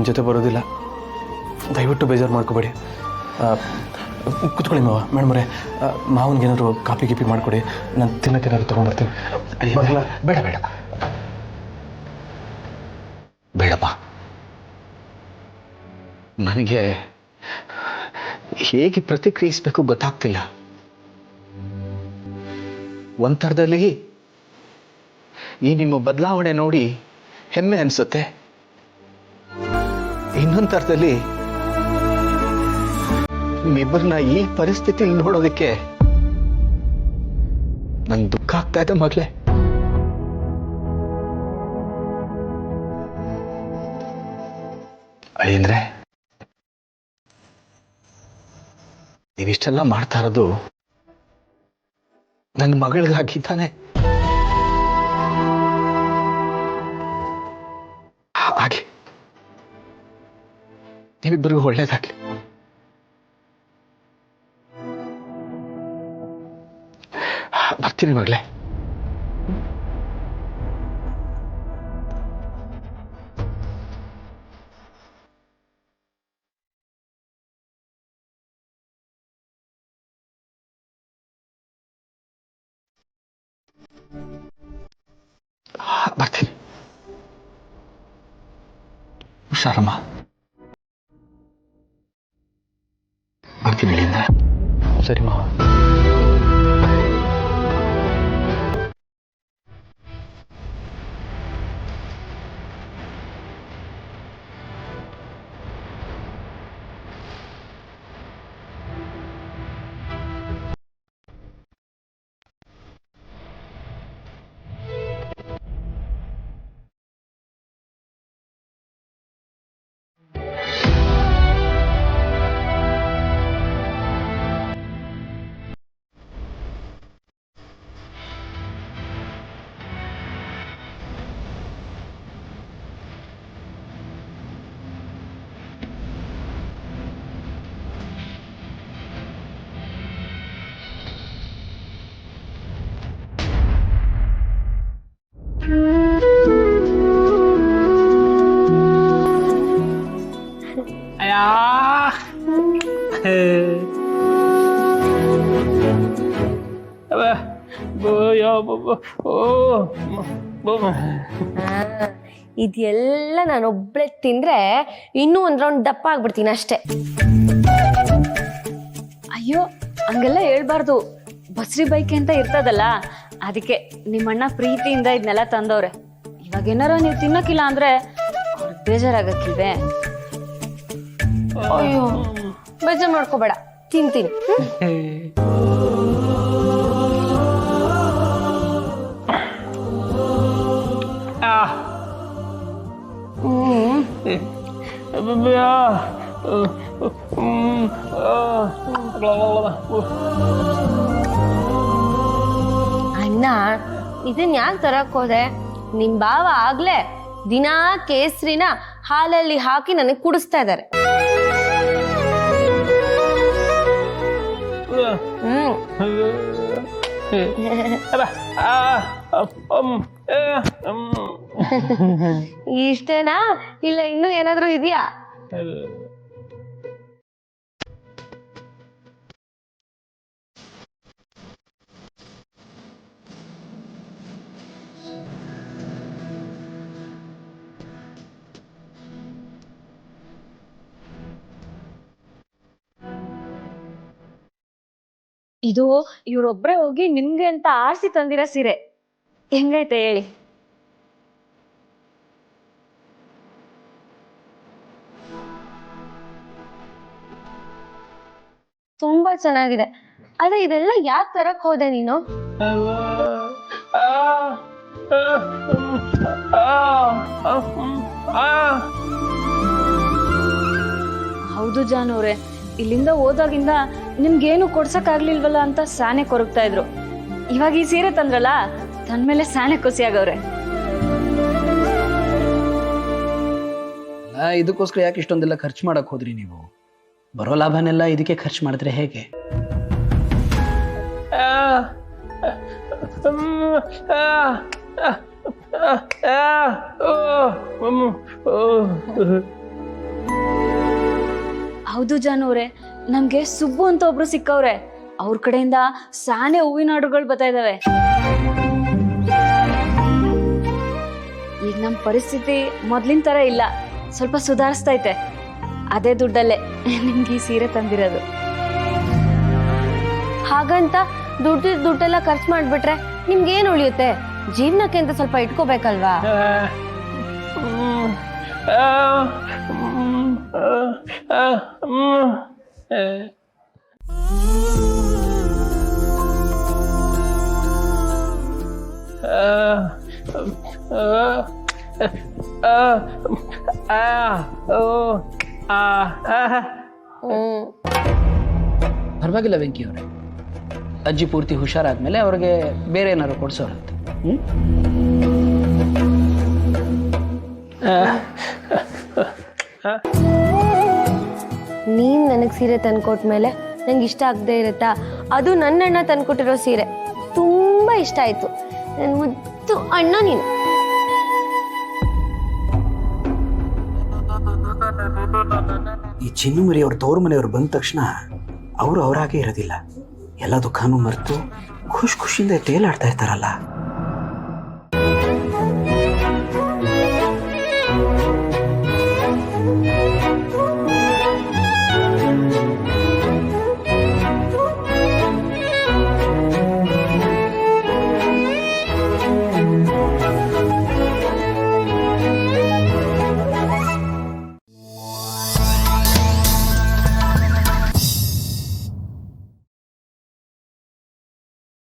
ನಿಮ್ಮ ಜೊತೆ ಬರೋದಿಲ್ಲ. ದಯವಿಟ್ಟು ಬೇಜಾರು ಮಾಡ್ಕೋಬೇಡಿ. ಕೂತ್ಕೊಳ್ಳಿ ಮಾವ. ಮೇಡಮ್ರೆ, ಮಾವನಿಗೇನಾದ್ರು ಕಾಫಿ ಗಿಪಿ ಮಾಡಿಕೊಡಿ, ನಾನು ತಿನ್ನಕ್ಕೇನಾದ್ರು ತೊಗೊಂಡ್ಬರ್ತೀನಿ. ಬೇಡ ಬೇಡ ಬೇಡಪ್ಪ. ನನಗೆ ಹೇಗೆ ಪ್ರತಿಕ್ರಿಯಿಸಬೇಕು ಗೊತ್ತಾಗ್ತಿಲ್ಲ. ಒಂಥರದಲ್ಲಿ ಈ ನಿಮ್ಮ ಬದಲಾವಣೆ ನೋಡಿ ಹೆಮ್ಮೆ ಅನಿಸುತ್ತೆ, ಇನ್ನೊಂದು ಥರದಲ್ಲಿ ನಿಮ್ಮಿಬ್ಬರನ್ನ ಈ ಪರಿಸ್ಥಿತಿಯಲ್ಲಿ ನೋಡೋದಕ್ಕೆ ನಂಗೆ ದುಃಖ ಆಗ್ತಾ ಇದೆ ಮಗಳೇ. ಅಳಿಯಂದ್ರೆ, ನೀವಿಷ್ಟೆಲ್ಲ ಮಾಡ್ತಾ ಇರೋದು ನನ್ನ ಮಗಳಿಗಾಗಿ ತಾನೆ. ಹಾಗೆ ನೀವಿಬ್ಬರಿಗೂ ಒಳ್ಳೇದಾಗ್ಲಿ. ಬರ್ತೀನಿ ಮಗಳೇ. ಬರ್ತೀನಿ. ಹುಷಾರಮ್ಮ. ಬರ್ತೀನಿ ಇಲ್ಲಿಂದ. ಸರಿ ಮಾವ. ಇದೆಲ್ಲ ನಾನೊಬ್ಳೆ ತಿಂದ್ರೆ ಇನ್ನೂ ಒಂದ್ ರೌಂಡ್ ದಪ್ಪ ಆಗ್ಬಿಡ್ತೀನಿ ಅಷ್ಟೇ. ಅಯ್ಯೋ, ಹಂಗೆಲ್ಲ ಹೇಳ್ಬಾರ್ದು. ಬಸ್ರಿ ಬೈಕ್ ಅಂತ ಇರ್ತದಲ್ಲ, ಅದಕ್ಕೆ ನಿಮ್ಮಣ್ಣ ಪ್ರೀತಿಯಿಂದ ಇದನ್ನೆಲ್ಲ ತಂದವ್ರೆ. ಇವಾಗ ಏನಾರ ನೀವು ತಿನ್ನಕ್ಕಿಲ್ಲ ಅಂದ್ರೆ ಅವ್ರಿಗೆ ಬೇಜಾರಾಗಕ್ಕಿಲ್ವೇ? ಅಯ್ಯೋ, ಬೇಜಾರ್ ಮಾಡ್ಕೋಬೇಡ, ತಿಂತೀನಿ. ಅಣ್ಣ, ಇದನ್ ಯಾಕೆ ತರಕ್ ಹೋದೆ? ನಿಮ್ ಬಾವ ಆಗ್ಲೇ ದಿನಾ ಕೇಸರಿನ ಹಾಲಲ್ಲಿ ಹಾಕಿ ನನಗೆ ಕುಡಿಸ್ತಾ ಇದ್ದಾರೆ. ಇಷ್ಟೇನಾ, ಇಲ್ಲ ಇನ್ನೂ ಏನಾದ್ರೂ ಇದೆಯಾ? ಇದು ಇವ್ರೊಬ್ರೆ ಹೋಗಿ ನಿಮ್ಗೆ ಅಂತ ಆರಿಸಿ ತಂದಿರೋ ಸೀರೆ. ಹೆಂಗೈತೆ ಹೇಳಿ? ತುಂಬಾ ಚೆನ್ನಾಗಿದೆ. ಅದೇ ಇದೆಲ್ಲ ಯಾಕೆ ತರಕ್ ಹೋದೆ ನೀನು? ಹೌದು ಜಾನ್ ಅವ್ರೆ, ಇಲ್ಲಿಂದ ಹೋದಾಗಿಂದ ನಿಮ್ಗೇನು ಕೊಡ್ಸಕ್ ಆಗ್ಲಿಲ್ವಲ್ಲ ಅಂತ ಸಾನೆ ಕೊರಗ್ತಾ ಇದ್ರು. ಇವಾಗ ಈ ಸೀರೆ ತಂದ್ರಲ್ಲ, ತಂದ್ಮೇಲೆ ಸಾನೆ ಖುಷಿ ಆಗವ್ರೆ. ಇದಕ್ಕೋಸ್ಕರ ಯಾಕೆ ಇಷ್ಟೊಂದೆಲ್ಲ ಖರ್ಚು ಮಾಡಕ್ ಹೋದ್ರಿ ನೀವು? ಬರೋ ಲಾಭನೆಲ್ಲ ಇದಕ್ಕೆ ಖರ್ಚು ಮಾಡಿದ್ರೆ ಹೇಗೆ? ಹೌದು ಜಾನವ್ರೆ, ನಮ್ಗೆ ಸುಬ್ಬು ಅಂತ ಒಬ್ರು ಸಿಕ್ಕವ್ರೆ. ಅವ್ರ ಕಡೆಯಿಂದ ಸಾನೆ ಹೂವಿನ ಆರ್ಡರ್ಗಳು ಬರ್ತಾ ಇದಾವೆ. ಈಗ ನಮ್ ಪರಿಸ್ಥಿತಿ ಮೊದ್ಲಿನ ತರ ಇಲ್ಲ, ಸ್ವಲ್ಪ ಸುಧಾರಿಸ್ತೈತೆ. ಅದೇ ದುಡ್ಡಲ್ಲೇ ನಿಮ್ಗೆ ಈ ಸೀರೆ ತಂದಿರೋದು. ಹಾಗಂತ ದುಡ್ಡೆಲ್ಲ ಖರ್ಚು ಮಾಡ್ಬಿಟ್ರೆ ನಿಮ್ಗೇನು ಉಳಿಯುತ್ತೆ? ಜೀವನಕ್ಕೆ ಅಂತ ಸ್ವಲ್ಪ ಇಟ್ಕೋಬೇಕಲ್ವಾ? ಪರವಾಗಿಲ್ಲ ವೆಂಕಿ ಅವರೇ, ಅಜ್ಜಿ ಪೂರ್ತಿ ಹುಷಾರಾದ್ಮೇಲೆ ಅವ್ರಿಗೆ ಬೇರೆ ಏನಾದ್ರು ಕೊಡ್ಸೋರಂತೆ. ನೀನ್ ನನಗ್ ಸೀರೆ ತಂದ್ಕೊಟ್ಮೇಲೆ ನಂಗೆ ಇಷ್ಟ ಆಗದೆ ಇರುತ್ತಾ? ಅದು ನನ್ನ ಅಣ್ಣ ತಂದ್ಕೊಟ್ಟಿರೋ ಸೀರೆ ತುಂಬಾ ಇಷ್ಟ ಆಯ್ತು. ನನ್ ಮುದ್ದು ಅಣ್ಣ ನೀನು. ಈ ಚಿನ್ನು ಮರಿ ಅವ್ರ ತವ್ರ ಮನೆಯವ್ರು ಬಂದ ತಕ್ಷಣ ಅವರು ಅವರಾಗೆ ಇರೋದಿಲ್ಲ. ಎಲ್ಲ ದುಃಖನೂ ಮರೆತು ಖುಷಿಯಿಂದ ತೇಲಾಡ್ತಾ ಇರ್ತಾರಲ್ಲ.